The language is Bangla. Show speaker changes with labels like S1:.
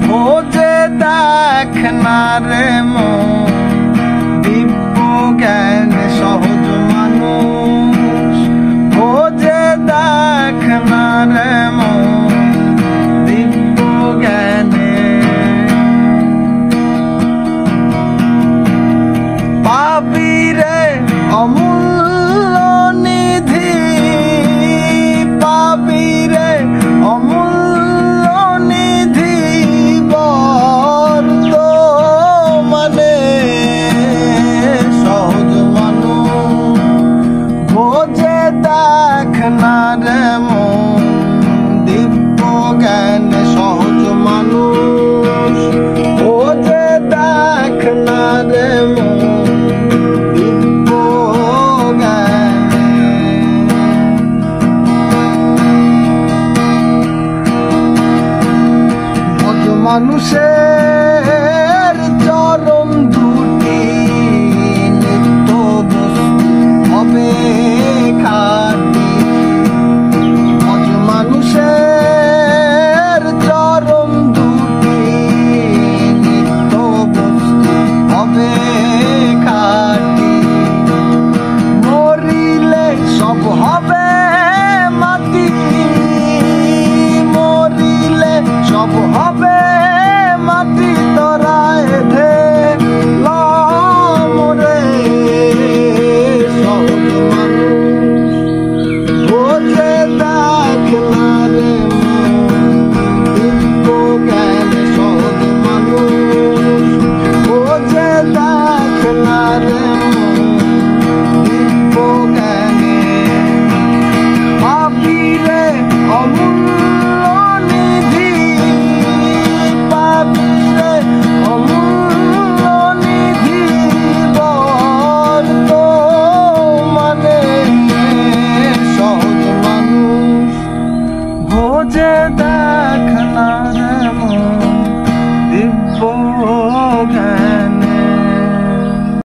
S1: ভোজে দেখ না রে মন দিব্য জ্ঞান সহজ মানুষ। ভোজে দেখ না রে মন দিব্য জ্ঞানে পাবি রে অমূল্য নিধি, পাবি রে অমূল্য নিধি বর্তমানে। সহজ মানুষ ভোজে দেখ না রে মন দিব্য জ্ঞান সহজ মানুষ। ভোজে দেখ না রে মন দিব্য জ্ঞানে। ভোজ মানুষের